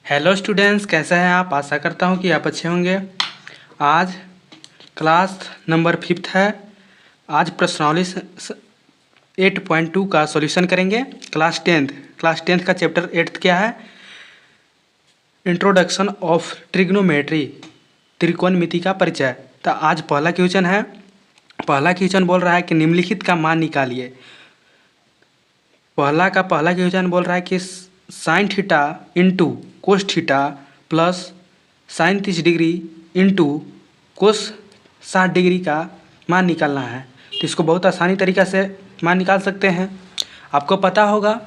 Hello students, कैसे हैं आप। आशा करता हूं कि आप अच्छे होंगे। आज क्लास नंबर 5 है। आज प्रश्नावली 8.2 का सॉल्यूशन करेंगे। क्लास टेंथ का चैप्टर 8 क्या है? इंट्रोडक्शन ऑफ ट्रिग्नोमेट्री, त्रिकोणमिति का परिचय। तो आज पहला क्वेश्चन है। पहला क्वेश्चन बोल रहा है कि निम्नलिखित का मान निकालिए। पहला क्वेश्चन बोल रहा है कि sine theta into cos theta plus sign 30 degree into cos 60 degree का मान निकालना है। तो इसको बहुत आसानी तरीक़ा से मान निकाल सकते हैं। आपको पता होगा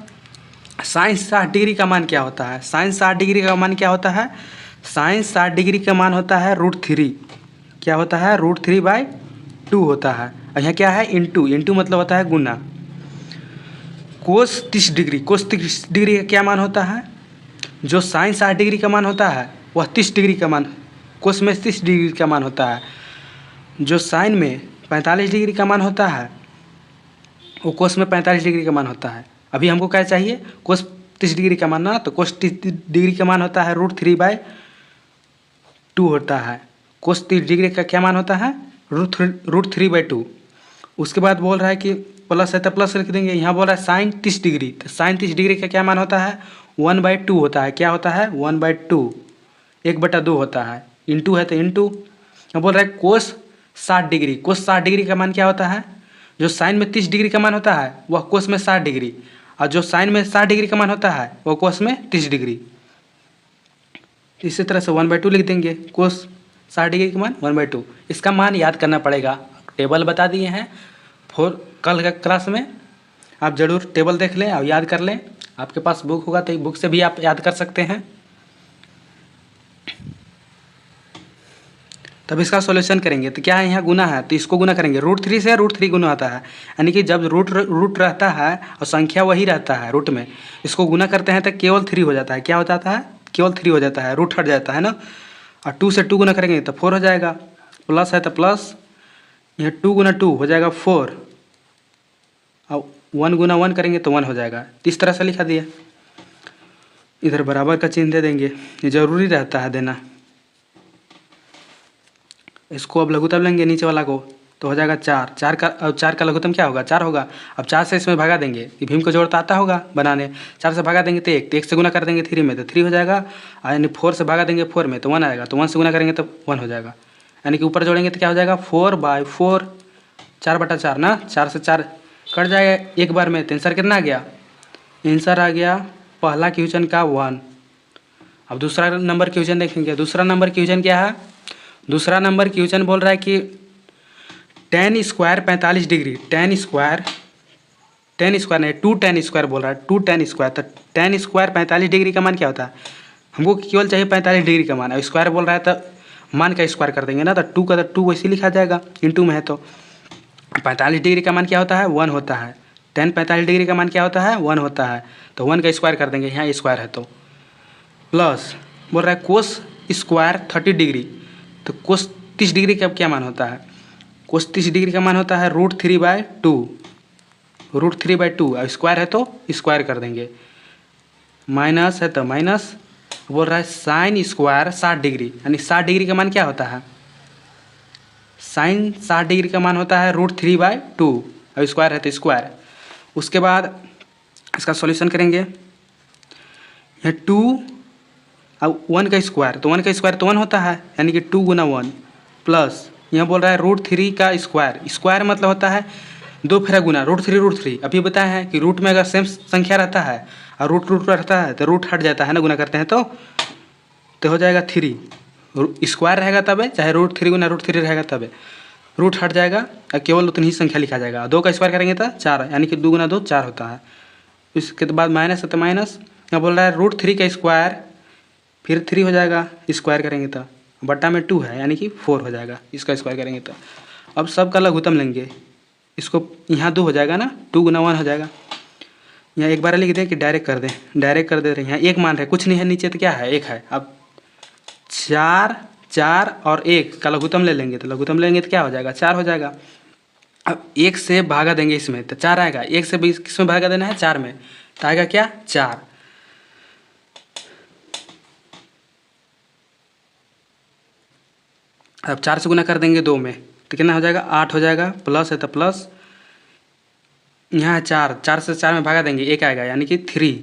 साइन 60 डिग्री का मान क्या होता है। साइन 60 डिग्री का मान क्या होता है? साइन 60 डिग्री का मान होता है √3। क्या होता है? √3/2 होता है। और यहाँ क्या है? इंटू मतलब होता है गुना। कोस 30 डिग्री का क्या मान होता है? जो साइन 60 डिग्री का मान होता है वह 30 डिग्री का मान, कोस में 30 डिग्री का मान होता है। जो साइन में 45 डिग्री का मान होता है वो कोस में 45 डिग्री का मान होता है। अभी हमको क्या चाहिए? कोस 30 डिग्री का मान ना, तो कोस 30 डिग्री का मान होता है √3/2 होता है। कोस 30 डिग्री का क्या मान होता है? √3/2। उसके बाद बोल रहा है कि प्लस है तो प्लस लिख देंगे। यहाँ बोल रहा है साइन 30 डिग्री, तो साइन 30 डिग्री का क्या मान होता है? 1/2 होता है। क्या होता है? 1/2, 1/2 होता है। इंटू है तो इंटू। अब बोल रहा है कोस 60 डिग्री। कोस 60 डिग्री का मान क्या होता है? जो साइन में 30 डिग्री का मान होता है वह कोस में 60 डिग्री, और जो साइन में 60 डिग्री का मान होता है वह कोस में 30 डिग्री। इसी तरह से 1/2 लिख देंगे। कोस 60 डिग्री का मान 1/2। इसका मान याद करना पड़ेगा। टेबल बता दिए हैं कल का क्लास में। आप ज़रूर टेबल देख लें और याद कर लें। आपके पास बुक होगा तो बुक से भी आप याद कर सकते हैं। तब इसका सॉल्यूशन करेंगे तो क्या है? यहाँ गुना है तो इसको गुना करेंगे। √3 से √3 गुना आता है, यानी कि जब रूट रहता है और संख्या वही रहता है रूट में, इसको गुना करते हैं तो केवल 3 हो जाता है। क्या हो जाता है? केवल 3 हो जाता है, रूट हट जाता है ना। और 2 से 2 गुना करेंगे तो 4 हो जाएगा। प्लस है तो प्लस, यहाँ 2 गुना 2 हो जाएगा 4, और 1 गुना 1 करेंगे तो 1 हो जाएगा। इस तरह से लिखा दिया। इधर बराबर का चिन्ह दे देंगे, ये जरूरी रहता है देना। इसको अब लघुत्तम लेंगे नीचे वाला को, तो हो जाएगा 4 का। अब 4 का लघुत्तम क्या होगा? 4 होगा। अब 4 से इसमें भगा देंगे। ये भीम को जोड़ता आता होगा बनाने। 4 से भगा देंगे तो 1, तो 1 से गुना कर देंगे 3 में तो 3 हो जाएगा। यानी 4 से भगा देंगे 4 में तो 1 आएगा, तो 1 से गुना करेंगे तो 1 हो जाएगा। यानी कि ऊपर जोड़ेंगे तो क्या हो जाएगा? 4/4, 4/4 ना। 4 से 4 कट जाएगा एक बार में। तो आंसर कितना आ गया? आंसर आ गया पहला क्वेश्चन का 1। अब दूसरा नंबर क्वेश्चन देखेंगे। दूसरा नंबर क्वेश्चन क्या है? दूसरा नंबर क्वेश्चन बोल रहा है कि tan square 45 degree, tan square नहीं, 2 tan स्क्वायर बोल रहा है, 2 tan स्क्वायर। तो tan स्क्वायर 45 डिग्री का मान क्या होता है? हमको केवल चाहिए 45 डिग्री का मान। अब स्क्वायर बोल रहा है तो मान का स्क्वायर कर देंगे ना, तो 2 का तो 2 वैसे लिखा जाएगा, इंटू में है तो 45 डिग्री का मान क्या होता है? 1 होता है। tan 45 डिग्री का मान क्या होता है? 1 होता है। तो 1 का स्क्वायर कर देंगे, यहाँ स्क्वायर है तो। प्लस बोल रहा है कोस स्क्वायर 30 डिग्री, तो कोस 30 डिग्री का क्या मान होता है? कोस 30 डिग्री का मान होता है √3/2। √3/2 और स्क्वायर है तो स्क्वायर कर देंगे। माइनस है तो माइनस। बोल रहा है साइन स्क्वायर 60 डिग्री, यानी 60 डिग्री का मान क्या होता है? साइन 60 डिग्री का मान होता है √3/2 और स्क्वायर है तो स्क्वायर। उसके बाद इसका सॉल्यूशन करेंगे। यहाँ 2 और 1 का स्क्वायर, तो 1 का स्क्वायर तो 1 होता है, यानी कि 2 गुना 1 प्लस, यहाँ बोल रहा है √3 का स्क्वायर। स्क्वायर मतलब होता है 2 फेरा गुना, √3। अभी बताया है कि रूट में अगर सेम संख्या रहता है और रूट रहता है तो रूट हट जाता है ना, गुना करते हैं तो हो जाएगा 3। स्क्वायर रहेगा तब है, चाहे √3 गुना √3 रहेगा तब है, रूट हट जाएगा और केवल उतनी ही संख्या लिखा जाएगा। 2 का स्क्वायर करेंगे तो 4, यानी कि 2 गुना 2 4 होता है। इसके बाद माइनस है तो माइनस, यहाँ बोल रहा है √3 का स्क्वायर, फिर 3 हो जाएगा, स्क्वायर करेंगे तो बट्टा में 2 है, यानी कि 4 हो जाएगा इसका स्क्वायर करेंगे तो। अब सब का लघुत्तम लेंगे। इसको यहाँ 2 हो जाएगा ना, 2 गुना 1 हो जाएगा। यहाँ एक बार लिख दें कि डायरेक्ट कर दें? डायरेक्ट कर दे रहे हैं। यहाँ 1 मान रहे, कुछ नहीं है नीचे, तो क्या है? 1 है। अब 4 और 1 का लघुत्तम ले लेंगे, तो लघुत्तम लेंगे तो क्या हो जाएगा? 4 हो जाएगा। अब 1 से भागा देंगे इसमें तो 4 आएगा। 1 से किस में भागा देना है? 4 में, तो आएगा क्या? 4। अब 4 से गुना कर देंगे 2 में तो कितना हो जाएगा 8 हो जाएगा, प्लस है तो प्लस, यहाँ है 4, 4 से 4 में भागा देंगे 1 आएगा यानी कि 3,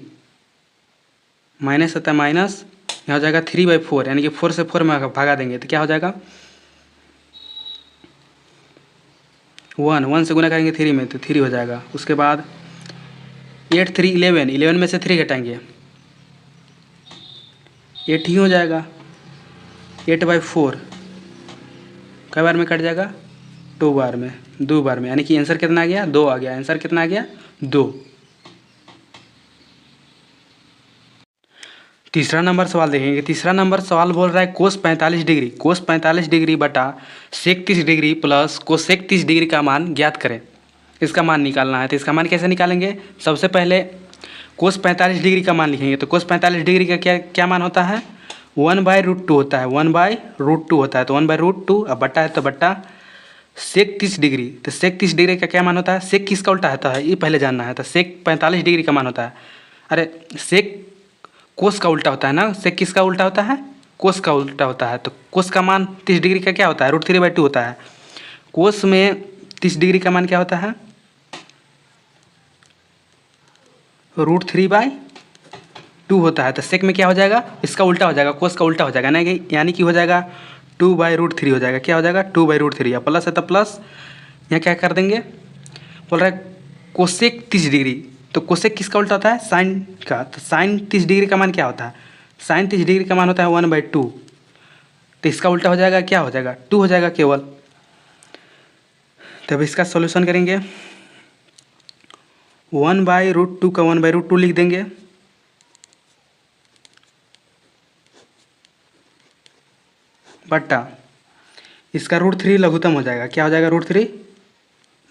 माइनस होता है माइनस, यहाँ हो जाएगा 3/4 यानी कि 4 से 4 में भागा देंगे तो क्या हो जाएगा 1, 1 से गुना करेंगे 3 में तो 3 हो जाएगा। उसके बाद 8 3 11, 11 में से 3 घटाएंगे 8 ही हो जाएगा, 8/4 कई बार में कट जाएगा 2 बार में, 2 बार में, यानी कि आंसर कितना आ गया 2 आ गया, आंसर कितना आ गया 2। तीसरा नंबर सवाल देखेंगे। तीसरा नंबर सवाल बोल रहा है कोस 45 डिग्री, कोस 45 डिग्री बटा सेक 30 डिग्री प्लस कोसेक 30 डिग्री का मान ज्ञात करें। इसका मान निकालना है तो इसका मान कैसे निकालेंगे, सबसे पहले कोस 45 डिग्री का मान लिखेंगे। तो कोस 45 डिग्री का क्या क्या मान होता है 1/√2 होता है, 1/√2 होता है, तो 1/√2, अब बट्टा है तो बट्टा सेक 30 डिग्री, तो सेक 30 डिग्री का क्या मान होता है, सेक किसका उल्टा होता है ये पहले जानना है। तो सेक 45 डिग्री का मान होता है, अरे सेक कोस का उल्टा होता है ना, सेक किसका उल्टा होता है कोस का उल्टा होता है, तो कोस का मान 30 डिग्री का क्या होता है √3/2 होता है। कोस में 30 डिग्री का मान क्या होता है √3/2 होता है, तो सेक में क्या हो जाएगा इसका उल्टा हो जाएगा, कोस का उल्टा हो जाएगा ना, यानी कि हो जाएगा 2/√3 हो जाएगा, क्या हो जाएगा 2/√3, या प्लस है तो प्लस, यहाँ क्या कर देंगे बोल रहा है कोसेक 30 डिग्री, तो कोसेक किसका उल्टा होता है साइन का, तो साइन 30 डिग्री का मान क्या होता है, साइन 30 डिग्री का मान होता है 1/2, तो इसका उल्टा हो जाएगा क्या हो जाएगा 2 हो जाएगा केवल। तब इसका सॉल्यूशन करेंगे 1/√2 का 1/√2 लिख देंगे, बट्टा इसका √3 लघुत्तम हो जाएगा, क्या हो जाएगा √3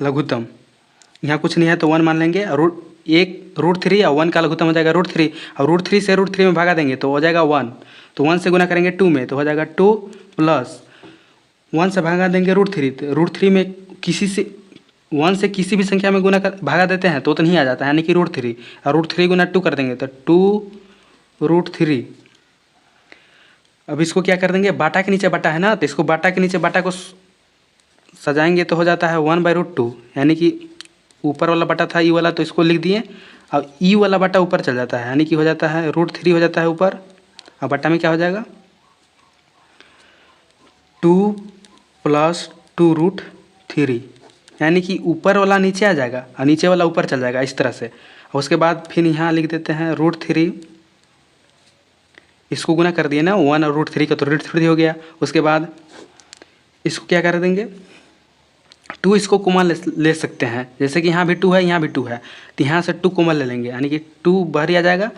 लघुत्तम, यहाँ कुछ नहीं है तो 1 मान लेंगे, और √3 और 1 का लघुत्तम हो जाएगा √3, और √3 से √3 में भागा देंगे तो हो जाएगा 1, तो 1 से गुना करेंगे 2 में तो हो जाएगा 2 प्लस 1 से भागा देंगे √3, तो √3 में किसी से 1 से किसी भी संख्या में गुना कर भागा देते हैं तो नहीं आ जाता है, यानी कि √3, और √3 गुना 2 कर देंगे तो 2√3। अब इसको क्या कर देंगे बाटा के नीचे बाटा है ना, तो इसको बाटा के नीचे बाटा को सजाएंगे तो हो जाता है 1/√2, यानी कि ऊपर वाला बटा था ई वाला तो इसको लिख दिए, अब ई वाला बटा ऊपर चल जाता है, यानी कि हो जाता है √3 हो जाता है ऊपर, और बटा में क्या हो जाएगा 2 + 2√3, यानी कि ऊपर वाला नीचे आ जाएगा और नीचे वाला ऊपर चल जाएगा इस तरह से। और उसके बाद फिर यहाँ लिख देते हैं √3, इसको गुना कर दिए ना 1 और √3 का तो √3 हो गया। उसके बाद इसको क्या कर देंगे 2 इसको कॉमन ले सकते हैं, जैसे कि यहाँ भी 2 है यहाँ भी 2 है, तो यहाँ से 2 कॉमन ले लेंगे, यानी कि 2 बाहरी आ जाएगा,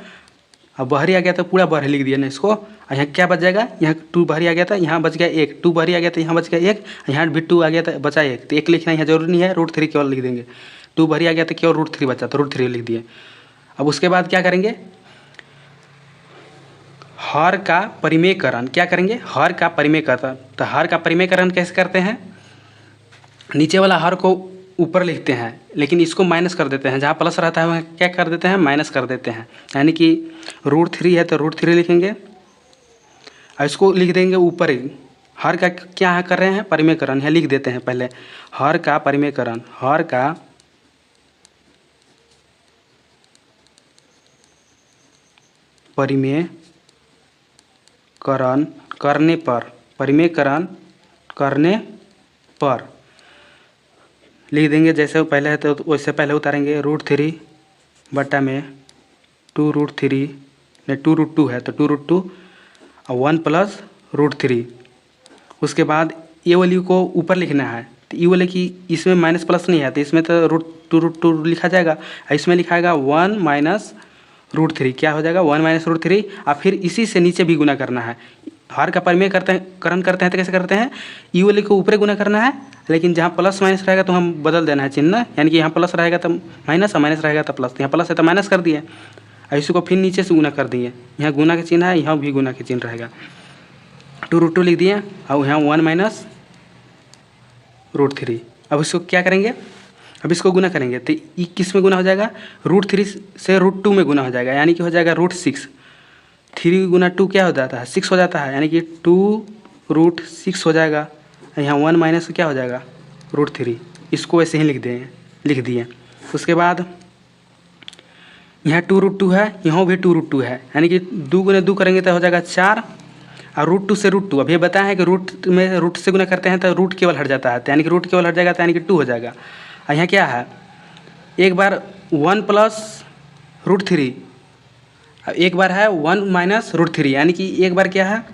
अब बाहरी आ गया तो पूरा बाहरी लिख दिया ना इसको, और यहाँ क्या बच जाएगा, यहाँ 2 बाहरी आ गया था यहाँ बच गया 1, 2 बाहरी आ गया था यहाँ बच गया 1, यहाँ भी 2 आ गया था बचा 1, तो 1 लिखना यहाँ जरूरी नहीं है, √3 केवल लिख देंगे, 2 बाहरी आ गया था केवल √3 बचा तो √3 लिख दिए। अब उसके बाद क्या करेंगे हर का परिमेयकरण, क्या करेंगे हर का परिमेयकरण, तो हर का परिमेयकरण कैसे करते हैं, नीचे वाला हर को ऊपर लिखते हैं लेकिन इसको माइनस कर देते हैं, जहाँ प्लस रहता है वहाँ क्या कर देते हैं माइनस कर देते हैं, यानी कि √3 है तो √3 लिखेंगे और इसको लिख देंगे ऊपर ही, हर का क्या कर रहे हैं परिमेयकरण, यहाँ लिख देते हैं पहले हर का परिमेयकरण, हर का परिमेयकरण करने पर, परिमेयकरण करने पर लिख देंगे, जैसे पहले है तो वैसे पहले उतारेंगे √3 बटा में 2√3 नहीं 2√2 है तो 2√2 और 1 + √3। उसके बाद ये वाली को ऊपर लिखना है, तो ये वाले की इसमें माइनस प्लस नहीं है तो इसमें तो √2 लिखा जाएगा, इसमें लिखाएगा 1 - √3, क्या हो जाएगा 1 - √3, और फिर इसी से नीचे भी गुना करना है। हर का परिमेयकरण करते हैं तो कैसे करते हैं ई वाले को ऊपर गुना करना है, लेकिन जहाँ प्लस माइनस रहेगा तो हम बदल देना है चिन्ह, यानी कि यहाँ प्लस रहेगा तो माइनस और माइनस रहेगा तो प्लस, यहाँ प्लस है तो माइनस कर दिए और इसी को फिर नीचे से गुना कर दिए, यहाँ गुना के चिन्ह है यहाँ भी गुना के चिन्ह रहेगा, 2√2 लिख दिए और यहाँ 1 - √3। अब इसको क्या करेंगे अब इसको गुना करेंगे तो ये किस में गुना हो जाएगा √3 से √2 में गुना हो जाएगा, यानी कि हो जाएगा √6, 3 × 2 क्या हो जाता है 6 हो जाता है, यानी कि 2√6 हो जाएगा। यहाँ 1 माइनस क्या हो जाएगा √3, इसको ऐसे ही लिख दिए। उसके बाद यहाँ 2√2 है, यहाँ भी 2√2 है, यानी कि 2 गुने 2 करेंगे तो हो जाएगा 4 और √2 से √2। अभी बताया है कि रूट में रूट से गुना करते हैं तो रूट केवल हट जाता है, तो यानी कि रूट केवल हट जाएगा तो यानी कि 2 हो जाएगा। और यहाँ क्या है, एक बार 1 प्लस √3, एक बार है 1 माइनस √3, यानी कि एक बार क्या है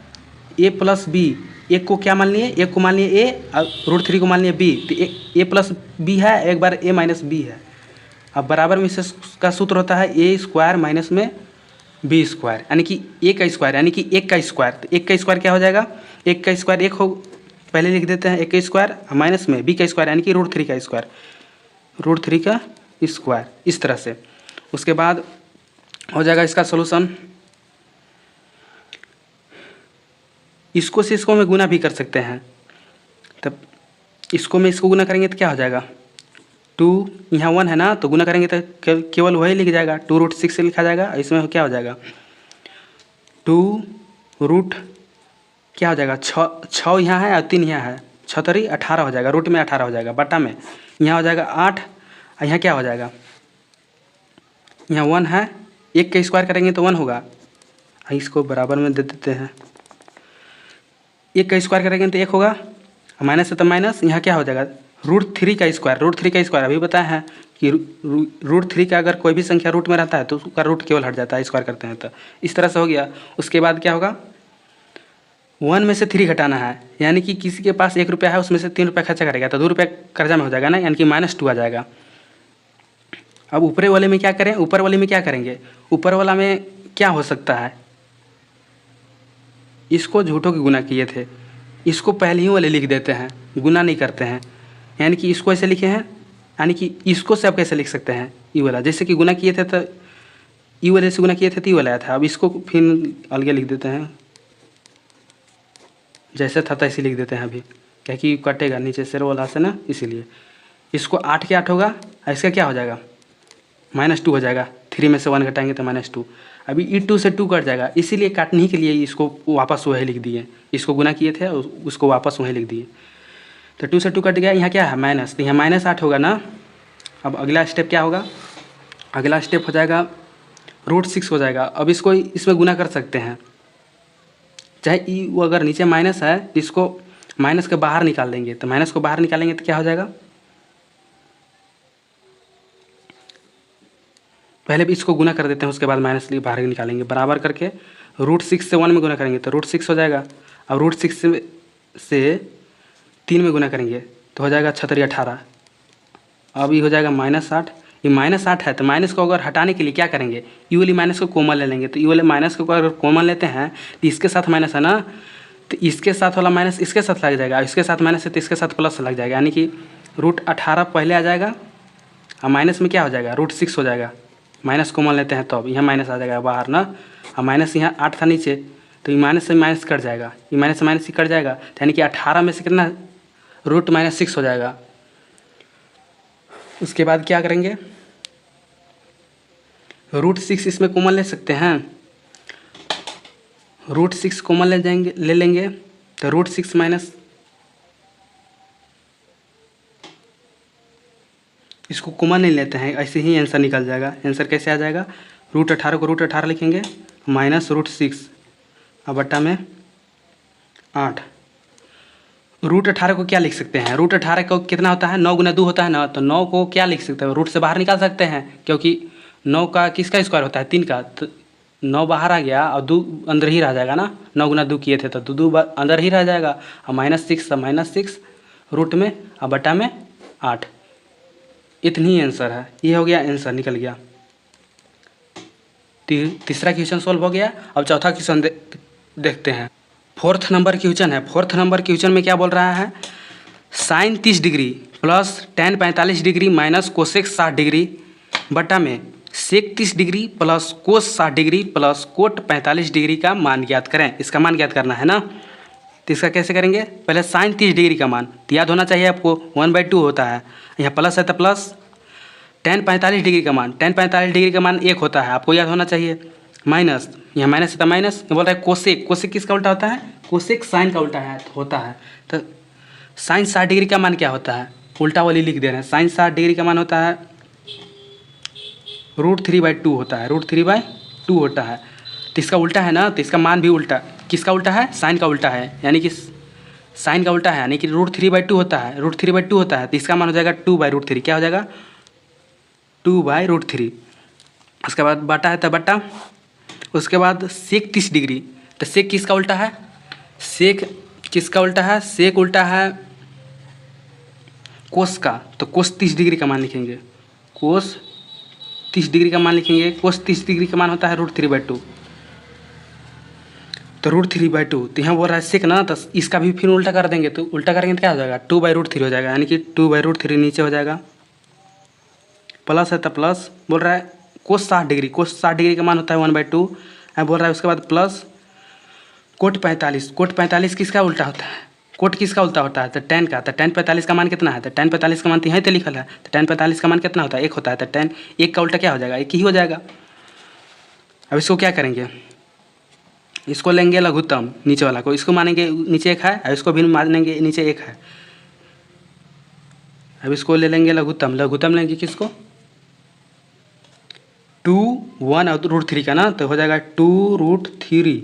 a प्लस बी। एक को क्या मान लिए, एक को मान लिए a और √3 को मान लिए b, तो a प्लस बी है, एक बार a माइनस बी है। अब बराबर में इसका सूत्र होता है a स्क्वायर माइनस में b स्क्वायर, यानी कि a का स्क्वायर, यानी कि 1 का स्क्वायर। तो 1 का स्क्वायर क्या हो जाएगा, 1 का स्क्वायर 1 हो, पहले लिख देते हैं 1 का स्क्वायर माइनस में b का स्क्वायर, यानी कि √3 का स्क्वायर, √3 का स्क्वायर, इस तरह से। उसके बाद हो जाएगा इसका सोल्यूशन। इसको से इसको में गुना भी कर सकते हैं, तब इसको में इसको गुना करेंगे तो क्या हो जाएगा 2, यहाँ 1 है ना, तो गुना करेंगे तो केवल वही लिख जाएगा, 2√6 से लिखा जाएगा। इसमें क्या हो जाएगा 2 क्या हो जाएगा 6 यहाँ है और 3 यहाँ है, 6 3 18 हो जाएगा, रूट में 18 हो जाएगा, बटा में यहाँ हो जाएगा 8 और यहाँ क्या हो जाएगा, यहाँ 1 है, 1 का स्क्वायर करेंगे तो 1 होगा, इसको बराबर में दे देते हैं। 1 का स्क्वायर करेंगे तो 1 होगा, माइनस है तो माइनस, यहाँ क्या हो जाएगा √3 का स्क्वायर, √3 का स्क्वायर अभी बताया है कि √3 का अगर कोई भी संख्या रूट में रहता है तो उसका रूट केवल हट जाता है, स्क्वायर करते हैं तो इस तरह से हो गया। उसके बाद क्या होगा 1 में से 3 घटाना है, यानी कि किसी के पास 1 रुपया है, उसमें से 3 रुपया खर्चा करेगा तो 2 रुपया कर्जा में हो जाएगा ना, यानी कि -2 आ जाएगा। अब ऊपरे वाले में क्या करें, ऊपर वाले में क्या करेंगे, ऊपर वाला में क्या हो सकता है, इसको झूठों की गुना किए थे, इसको पहले ही वाले लिख देते हैं, गुना नहीं करते हैं, यानी कि इसको ऐसे लिखे हैं, यानी कि इसको से आप कैसे लिख सकते हैं ई वाला, जैसे कि गुना किए थे तो ई वाले से गुना किए थे तो ई वाला आया था। अब इसको फिर अलग लिख देते हैं, जैसे था तैसे लिख देते हैं अभी, क्या कि कटेगा नीचे से वाला से ना, इसीलिए इसको 8 के 8 होगा और इसका क्या हो जाएगा -2 हो जाएगा, 3 में से 1 घटाएंगे तो -2। अभी ई 2 से 2 कट जाएगा, इसीलिए काटने के लिए इसको वापस वही लिख दिए, इसको गुना किए थे उसको वापस वही लिख दिए। तो 2 से 2 कट गया, यहाँ क्या है माइनस, तो यहाँ -8 होगा ना। अब अगला स्टेप क्या होगा, अगला स्टेप हो जाएगा √6 हो जाएगा। अब इसको इसमें गुना कर सकते हैं, चाहे ई वो अगर नीचे माइनस है इसको माइनस के बाहर निकाल देंगे, तो माइनस को बाहर निकालेंगे तो क्या हो जाएगा, पहले भी इसको गुना कर देते हैं, उसके बाद माइनस लिए बाहर निकालेंगे, बराबर करके √6 से 1 में गुना करेंगे तो √6 हो जाएगा। अब √6 से 3 में गुना करेंगे तो हो जाएगा 6 3 18। अब ये हो जाएगा -8, ये -8 है तो माइनस को अगर हटाने के लिए क्या करेंगे, यू वाली माइनस को कॉमन ले लेंगे, तो यू वाले माइनस को अगर कॉमन लेते हैं तो इसके साथ माइनस है ना, तो इसके साथ वाला माइनस इसके साथ लग जाएगा, इसके साथ माइनस है तो इसके साथ प्लस लग जाएगा, यानी कि √18 पहले आ जाएगा और माइनस में क्या हो जाएगा √6 हो जाएगा, माइनस कॉमन लेते हैं तो अब यहाँ माइनस आ जाएगा बाहर ना, और माइनस यहाँ 8 था नीचे, तो ये माइनस से माइनस कट जाएगा, ये माइनस से माइनस ही कट जाएगा, यानी कि 18 में से कितना √-6 हो जाएगा। उसके बाद क्या करेंगे, √6 इसमें कॉमन ले सकते हैं, √6 कॉमन ले लेंगे तो √6 माइनस इसको कॉमन नहीं लेते हैं, ऐसे ही आंसर निकल जाएगा। आंसर कैसे आ जाएगा, √18 को √18 लिखेंगे माइनस √6 और बट्टा में 8। √18 को क्या लिख सकते हैं, √18 को कितना होता है 9 गुना 2 होता है ना, तो 9 को क्या लिख सकते हैं, रूट से बाहर निकाल सकते हैं, क्योंकि 9 का किसका स्क्वायर होता है 3 का, तो 9 बाहर आ गया और 2 अंदर ही रह जाएगा ना, 9 गुना 2 किए थे तो 2 अंदर ही रह जाएगा, और -6 रूट में और बटा में 8, इतनी आंसर है। ये हो गया आंसर, निकल गया। तीसरा क्वेश्चन सॉल्व हो गया। अब चौथा क्वेश्चन देखते हैं। 4th नंबर क्वेश्चन है। 4th नंबर क्वेश्चन में क्या बोल रहा है, sine 30 degree plus tan 45 degree minus cosec 60 degree बटा में sec 30 degree plus cos 60 degree plus cot 45 degree का मान ज्ञात करें। इसका मान ज्ञात करना है ना, तो इसका कैसे करेंगे, पहले साइन 30 डिग्री का मान तो याद होना चाहिए आपको, 1/2 होता है, यहाँ प्लस है तो प्लस, tan 45 डिग्री का मान, tan 45 डिग्री का मान 1 होता है, आपको याद होना चाहिए, माइनस, यहाँ माइनस है तो माइनस, बोल रहा है कोसेक, कोसेक किसका उल्टा होता है, कोसेक साइन का उल्टा है होता है, तो साइन 60 डिग्री का मान क्या होता है, उल्टा वाली लिख दे रहे हैं। साइन 60 डिग्री का मान होता है √3/2 होता है, √3/2 होता है। तो इसका उल्टा है ना, तो इसका मान भी उल्टा, किसका उल्टा है, साइन का उल्टा है, यानी कि साइन का उल्टा है, यानी कि √3/2 होता है, √3/2 होता है। तो इसका मान हो जाएगा 2/√3, क्या हो जाएगा 2/√3। उसके बाद बटा है तो बटा, उसके बाद सेक 30 डिग्री, तो सेक किसका उल्टा है, सेक किसका उल्टा है, सेक उल्टा है कोस का, तो कोस 30 डिग्री का मान लिखेंगे, कोस 30 डिग्री का मान लिखेंगे। कोस 30 डिग्री का मान होता है √3/2, तो √3/2। तो यहाँ बोल रहा है सेक ना, तो इसका भी फिर उल्टा कर देंगे, तो उल्टा करेंगे तो क्या हो जाएगा 2/√3 हो जाएगा, यानी कि 2/√3 नीचे हो जाएगा। प्लस है तो प्लस बोल रहा है कोस 60 डिग्री, कोस 60 डिग्री का मान होता है 1/2, बोल रहा है उसके बाद प्लस कोट 45, कोट 45 किसका उल्टा होता है, कोट किसका उल्टा होता है, तो tan का, तो tan 45 का मान कितना है, तो tan 45 का मान तो यहाँ तो लिखल है, तो tan 45 का मान कितना होता है 1 होता है, तो tan 1 का उल्टा क्या हो जाएगा 1 ही हो जाएगा। अब इसको क्या करेंगे, इसको लेंगे लघुत्तम नीचे वाला को, इसको मानेंगे नीचे 1 है, और इसको भी मानेंगे नीचे 1 है। अब इसको ले लेंगे लघुत्तम, लघुत्तम लेंगे किसको 2 1 और √3 का ना, तो हो जाएगा 2√3।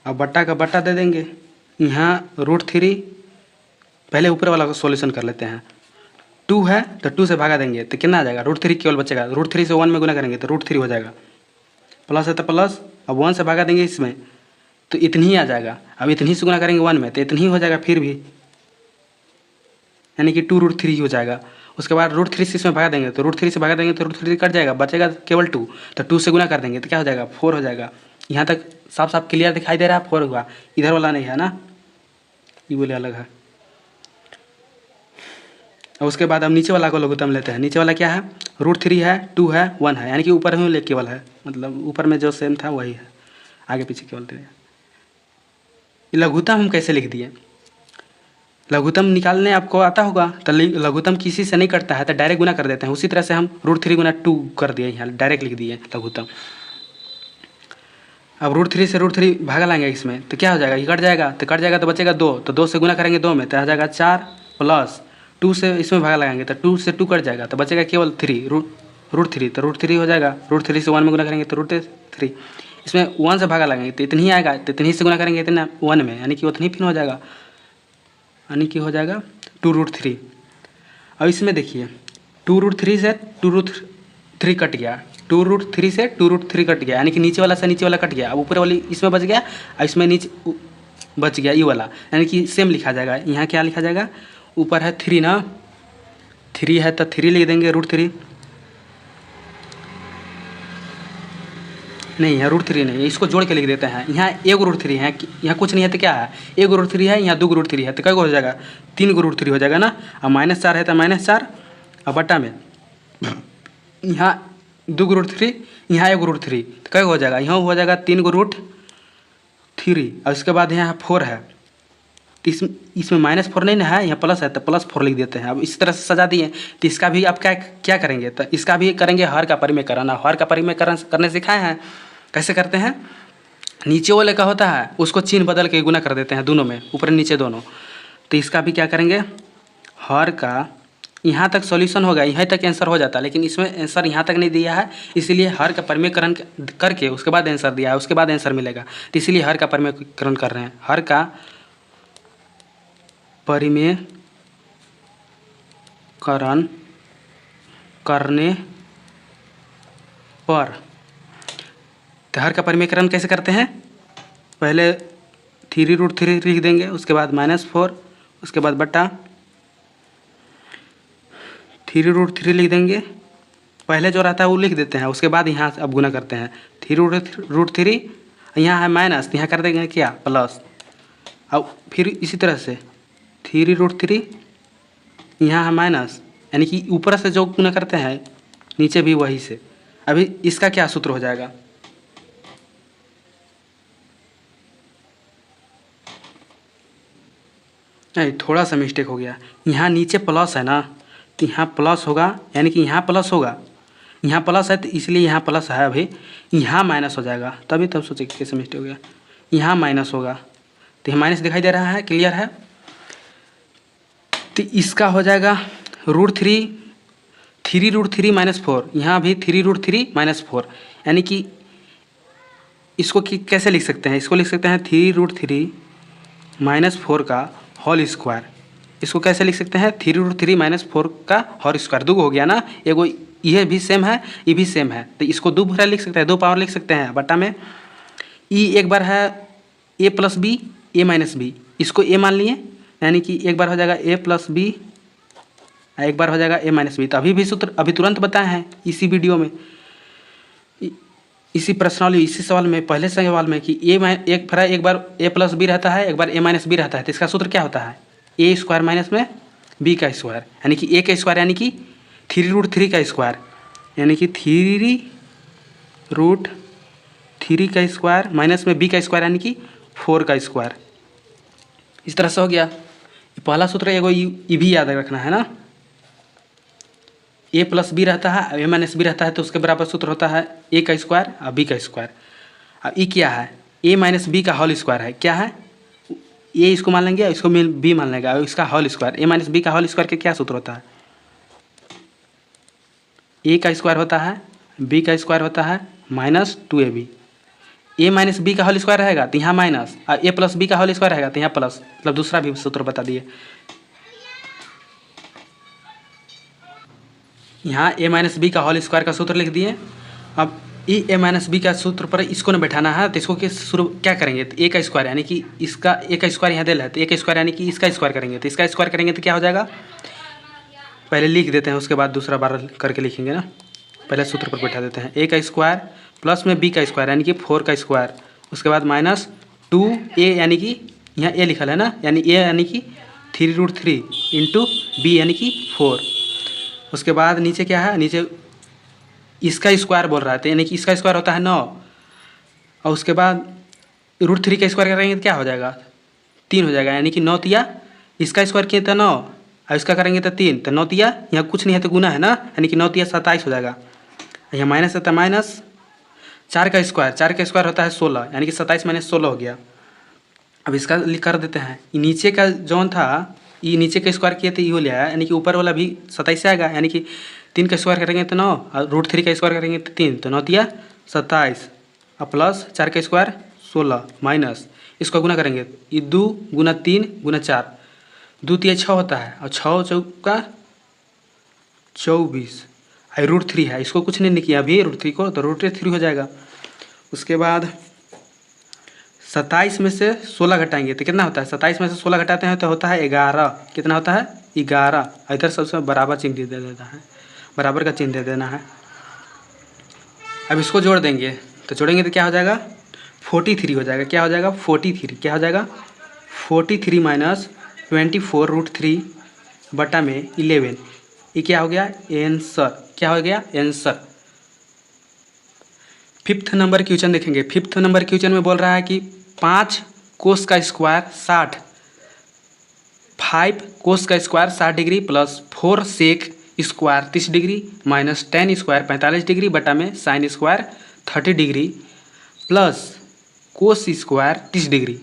अब बट्टा का बट्टा दे देंगे, यहाँ √3, पहले ऊपर वाला को सॉल्यूशन कर लेते हैं। 2 है तो 2 से भागा देंगे तो कितना आ जाएगा, √3 केवल बचेगा, √3 से 1 में गुना करेंगे तो √3 हो जाएगा। प्लस है तो प्लस, अब 1 से भागा देंगे इसमें तो इतनी ही आ जाएगा। अब इतनी से गुना करेंगे 1 में तो इतनी ही हो जाएगा फिर भी, यानी कि 2√3 हो जाएगा। उसके बाद √3 से इसमें भागा देंगे तो √3 से भागा देंगे तो √3 कट जाएगा, बचेगा केवल 2, तो 2 से गुना कर देंगे तो क्या हो जाएगा 4 हो जाएगा। यहाँ तक साफ साफ क्लियर दिखाई दे रहा है, 4 हुआ, इधर वाला नहीं है ना, ये बोले अलग है। और उसके बाद हम नीचे वाला को लघुत्तम लेते हैं। नीचे वाला क्या है, √3 है, 2 है, 1 है, यानी कि ऊपर में केवल है, मतलब ऊपर में जो सेम था वही है, आगे पीछे केवल थे। लघुत्तम हम कैसे लिख दिए, लघुत्तम निकालने आपको आता होगा, तो लघुत्तम किसी से नहीं करता है तो डायरेक्ट गुना कर देते हैं। उसी तरह से हम √3 गुना 2 कर दिए, यहाँ डायरेक्ट लिख दिए लघुत्तम। अब √3 से √3 भागा लाएंगे इसमें तो क्या हो जाएगा, ये कट जाएगा, तो कट जाएगा तो बचेगा 2, तो 2 से गुना करेंगे 2 में तो आ जाएगा 4, प्लस 2 से इसमें भागा लगाएंगे तो 2 से 2 कट जाएगा तो बचेगा केवल 3, √3, तो √3 हो जाएगा। √3 से 1 में गुना करेंगे तो √3, इसमें 1 से भागा लगाएंगे तो इतनी ही आएगा, तो इतनी से गुना करेंगे इतना 1 में, यानी कि उतनी फिर हो जाएगा, यानी कि हो जाएगा 2√3। अब इसमें देखिए 2√3 से 2√3 कट गया, 2√3 से 2√3 कट गया, यानी कि नीचे वाला से नीचे वाला कट गया। अब ऊपर वाली इसमें बच गया और इसमें नीचे बच गया ये वाला, यानी कि सेम लिखा जाएगा। यहाँ क्या लिखा जाएगा, ऊपर है 3 ना, 3 है तो 3 लिख देंगे, √3 नहीं है, √3 नहीं है, इसको जोड़ के लिख देते हैं। यहाँ 1 √3 है, यहाँ कुछ नहीं है तो क्या है 1 √3 है, यहाँ 2 √3 है, तो क्या हो जाएगा 3 √3 हो जाएगा ना। अब -4 है तो -4, अब बट्टा में यहाँ 2 √3, यहाँ 1 √3, तो क्या हो जाएगा, यहाँ हो जाएगा 3 √3। और उसके बाद यहाँ 4 है, तो इसमें -4 नहीं ना है, यहाँ प्लस है तो +4 लिख देते हैं। अब इस तरह से सजा दिए, तो इसका भी आप क्या करेंगे, तो इसका भी करेंगे हर का परिमेयकरण। हर का परिमेयकरण करने सिखाए हैं, कैसे करते हैं, नीचे वाले का होता है उसको चिन्ह बदल के गुना कर देते हैं दोनों में, ऊपर नीचे दोनों। तो इसका भी क्या करेंगे, हर का, यहाँ तक सॉल्यूशन होगा, यहाँ तक आंसर हो जाता है, लेकिन इसमें आंसर यहाँ तक नहीं दिया है, इसलिए हर का परिमेयकरण करके उसके बाद आंसर दिया है, उसके बाद आंसर मिलेगा, तो इसलिए हर का परिमेयकरण कर रहे हैं। हर का परिमेयकरण करने पर, तो हर का परिमेयकरण कैसे करते हैं, पहले 3√3 लिख देंगे, उसके बाद -4, उसके बाद बटा 3√3 लिख देंगे, पहले जो रहता है वो लिख देते हैं, उसके बाद यहाँ अब गुना करते हैं 3√3, यहाँ है माइनस, यहाँ कर देंगे क्या प्लस। अब फिर इसी तरह से 3√3, यहाँ है माइनस, यानी कि ऊपर से जो गुना करते हैं नीचे भी वही से। अभी इसका क्या सूत्र हो जाएगा, नहीं थोड़ा सा मिस्टेक हो गया, यहाँ नीचे प्लस है ना, तो यहाँ प्लस होगा, यानी कि यहाँ प्लस होगा, यहाँ प्लस है तो इसलिए यहाँ प्लस है, अभी यहाँ माइनस हो जाएगा, तभी तब सोचे कैसे मिस्टेक हो गया, यहाँ माइनस होगा, तो यहाँ माइनस दिखाई दे रहा है, क्लियर है। तो इसका हो जाएगा √3, 3√3 -4, यहाँ भी 3√3 -4, यानी कि इसको कैसे लिख सकते हैं? इसको लिख सकते हैं 3√3 -4 का होल स्क्वायर। इसको कैसे लिख सकते हैं? 3√3 -4 का होल स्क्वायर। दो हो गया ना, एगो ये भी सेम है, ये भी सेम है, तो इसको दो बार लिख सकते हैं, दो पावर लिख सकते हैं। बट्टा में ई एक बार है a + b, a - b, इसको a मान लिए, यानी कि एक बार हो जाएगा a + b, एक बार हो जाएगा a - b। तो अभी भी सूत्र अभी तुरंत बताए हैं इसी वीडियो में, इसी प्रश्नावली, इसी सवाल में, पहले सवाल में कि एक बार a + b रहता है, एक बार a - b रहता है, तो इसका सूत्र क्या होता है? a² माइनस में b का स्क्वायर, यानी कि a का स्क्वायर यानी कि 3√3 का स्क्वायर, यानी कि 3√3 का स्क्वायर माइनस में b का स्क्वायर यानी कि 4 का स्क्वायर। इस तरह से हो गया। पहला सूत्र एगो ये भी याद रखना है ना, a + b रहता है, a - b रहता है, तो उसके बराबर सूत्र होता है a का स्क्वायर और b का स्क्वायर। अब ये क्या है? a - b का होल स्क्वायर है। क्या है? a इसको मान लेंगे, इसको b मान लेंगे, और इसका होल स्क्वायर। a - b का होल स्क्वायर का क्या सूत्र होता है? a का स्क्वायर होता है, b का स्क्वायर होता है -2ab। a - b का होल स्क्वायर रहेगा तो यहाँ माइनस, और a + b का होल स्क्वायर रहेगा तो यहाँ प्लस, मतलब दूसरा भी सूत्र बता दिए। यहाँ a - b का होल स्क्वायर का सूत्र लिख दिए। अब a - b का सूत्र पर इसको न बैठाना है, तो इसको शुरू क्या करेंगे? तो a का स्क्वायर यानी कि इसका a का स्क्वायर यहाँ दे है, तो a का स्क्वायर यानी कि इसका स्क्वायर करेंगे, तो इसका स्क्वायर करेंगे तो क्या हो जाएगा? पहले लिख देते हैं, उसके बाद दूसरा बार करके लिखेंगे ना। पहले सूत्र पर बैठा देते हैं, a का स्क्वायर प्लस में b का स्क्वायर यानी कि 4 का स्क्वायर, उसके बाद -2a यानी कि यहाँ a लिखा है ना, यानी a यानी कि 3√3 इंटू b यानी कि 4। उसके बाद नीचे क्या है? नीचे इसका स्क्वायर बोल रहा है, तो यानी कि इसका स्क्वायर होता है 9, और उसके बाद √3 का स्क्वायर करेंगे तो क्या हो जाएगा? 3 हो जाएगा, यानी कि 9 तिया, इसका स्क्वायर किए तो 9 और इसका करेंगे तो 3, तो 9 तिया, यहाँ कुछ नहीं है तो गुना है ना, यानी कि 9 तिया 27 हो जाएगा। यहाँ माइनस होता है माइनस 4 का स्क्वायर, 4 का स्क्वायर होता है 16, यानी कि 27 - 16 हो गया। अब इसका कर देते हैं, नीचे का जौन था, ये नीचे का स्क्वायर किए थे ये हो लिया, यानी कि ऊपर वाला भी 27 से आएगा, यानी कि 3 का स्क्वायर करेंगे तो 9 और √3 का स्क्वायर करेंगे तो 3, तो 9 तिया 27 और प्लस 4 का स्क्वायर 16 माइनस, इसको गुना करेंगे, ये 2 गुना 3 गुना 4, 2 तिया 6 होता है, और 6 चौका 24, और √3 है, इसको कुछ नहीं किया अभी √3 को, तो √3 हो जाएगा। उसके बाद 27 में से 16 घटाएंगे तो कितना होता है? 27 में से 16 घटाते हैं तो होता है 11। कितना होता है? 11। इधर सबसे बराबर चिन्ह दे देना है, बराबर का चिन्ह दे देना है। अब इसको जोड़ देंगे, तो जोड़ेंगे तो क्या हो जाएगा? 43 हो जाएगा। क्या हो जाएगा? 43। क्या हो जाएगा? 43 माइनस 24√3 बटा में 11, ये क्या हो गया? आंसर। क्या हो गया? आंसर। 5th नंबर क्वेश्चन देखेंगे। 5th नंबर क्वेश्चन में बोल रहा है कि 5 कोस का स्क्वायर 60, 5 कोस का square 60 degree plus 4 sec square 30 degree minus 10 square 45 degree बटा में sine square 30 degree plus cos square 30 degree.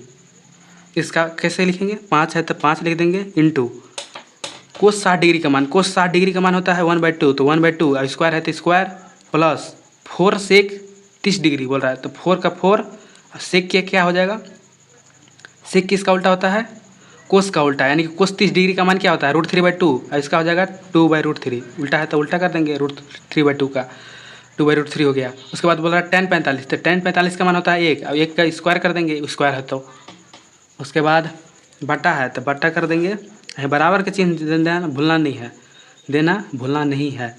इसका कैसे लिखेंगे? 5 है तो 5 लिख देंगे, इंटू कोस 60 डिग्री का मान, कोस 60 डिग्री का मान होता है 1/2, तो 1/2 और स्क्वायर है तो स्क्वायर प्लस 4 सेक 30 डिग्री बोल रहा है, तो 4 का 4 सेक के क्या हो जाएगा? सेक किसका उल्टा होता है? कोस का उल्टा, यानी कि कोस 30 डिग्री का मान क्या होता है? √3/2, और इसका हो जाएगा 2/√3। उल्टा है तो उल्टा कर देंगे, √3/2 का 2/√3 हो गया। उसके बाद बोल रहा है tan 45, तो tan 45 का मान होता है 1, और 1 का स्क्वायर कर देंगे, स्क्वायर है तो। उसके बाद बटा है तो बटा कर देंगे, बराबर का चिन्ह देना, भूलना नहीं है, देना भूलना नहीं है।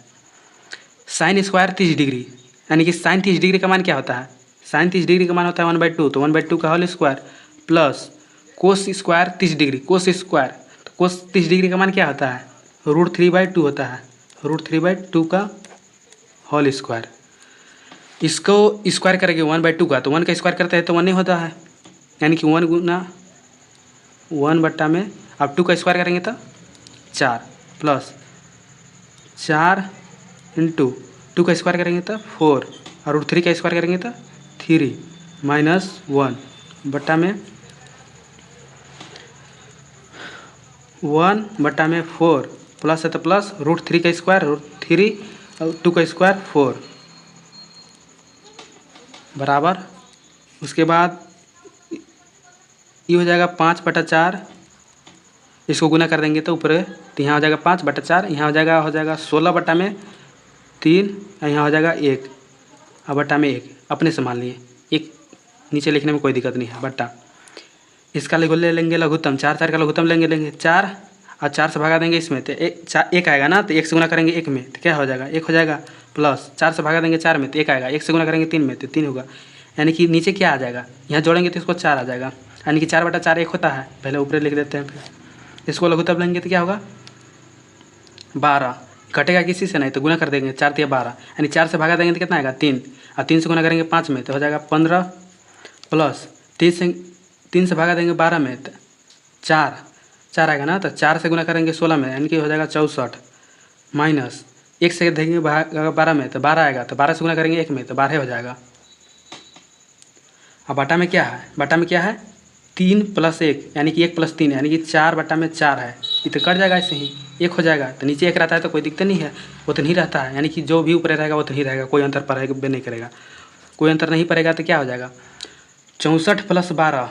साइन स्क्वायर 30 डिग्री, यानी कि साइन 30 डिग्री का मान क्या होता है? साइन 30 डिग्री का मान होता है 1/2, तो 1/2 का whole square plus cos square 30 degree, cos square, तो कोस 30 डिग्री का मान क्या होता है? √3/2 होता है, √3/2 का होल स्क्वायर। इसको स्क्वायर करेंगे 1/2 का, तो 1 का स्क्वायर करते हैं तो 1 नहीं होता है, यानी कि 1 गुना 1 बट्टा में, अब 2 का स्क्वायर करेंगे तो 4 प्लस 4 इंटू 2 का स्क्वायर करेंगे तो 4 और √3 का स्क्वायर करेंगे तो 3 माइनस 1 बट्टा में 1/4 प्लस है तो प्लस √3 का स्क्वायर √3 और 2 का स्क्वायर 4 बराबर। उसके बाद ये हो जाएगा 5/4, इसको गुना कर देंगे तो ऊपर तो यहाँ हो जाएगा 5/4, यहाँ हो जाएगा 16/3 और यहाँ हो जाएगा 1 और बट्टा में 1 अपने से मान लिए, एक नीचे लिखने में कोई दिक्कत नहीं है बट्टा। इसका ले लेंगे लघुत्तम, 4 का लघुत्तम लेंगे 4 और 4 से भगा देंगे इसमें तो एक आएगा ना, तो 1 से गुना करेंगे 1 में तो क्या हो जाएगा 1 हो जाएगा, प्लस 4 से भगा देंगे 4 में तो 1 आएगा, 1 से गुना करेंगे 3 में तो 3 होगा। यानी कि नीचे क्या आ जाएगा, यहाँ जोड़ेंगे तो इसको 4 आ जाएगा, यानी कि 4/4 1 होता है। पहले ऊपर लिख देते हैं, फिर इसको लघुत्तम लेंगे तो क्या होगा 12, कटेगा किसी से नहीं तो गुना कर देंगे 4 या 12, यानी 4 से भागा देंगे तो कितना आएगा 3 और 3 से गुना करेंगे 5 में तो हो जाएगा 15 प्लस 3 से भागा देंगे 12 में तो 4 आएगा ना, तो 4 से गुना करेंगे 16 में यानी कि हो जाएगा 64 माइनस 1 से देंगे 12 में तो 12 आएगा, तो 12 से गुना करेंगे 1 में तो 12 हो जाएगा। अब बटा में क्या है 3 + 1 यानी कि 1 + 3 यानी कि 4/4 है, ये तो कट जाएगा ऐसे ही 1 हो जाएगा। तो नीचे 1 रहता है तो कोई दिक्कत नहीं है, वो तो नहीं रहता है, यानी कि जो भी ऊपर रहेगा वो तो नहीं रहेगा, कोई अंतर पड़ेगा नहीं करेगा, कोई अंतर नहीं पड़ेगा तो क्या हो जाएगा 64 + 12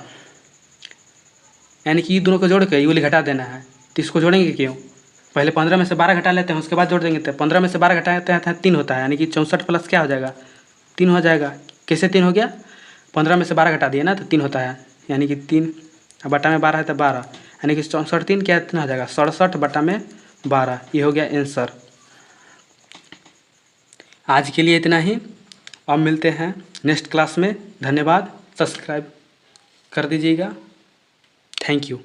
यानी कि दोनों को जोड़ के ये वाली घटा देना है। तो इसको जोड़ेंगे क्यों, पहले 15 में से 12 घटा लेते हैं उसके बाद जोड़ देंगे, तो 15 में से 12 घटाते हैं 3 होता है, यानी कि 64 प्लस क्या हो जाएगा 3 हो जाएगा। कैसे 3 हो गया, 15 में से 12 घटा दिए ना तो 3 होता है, यानी कि 3 बटा में 12 है तो 12 यानी कि 64 3 क्या इतना हो जाएगा 67/12। ये हो गया आंसर। आज के लिए इतना ही, अब मिलते हैं नेक्स्ट क्लास में। धन्यवाद, सब्सक्राइब कर दीजिएगा। Thank you.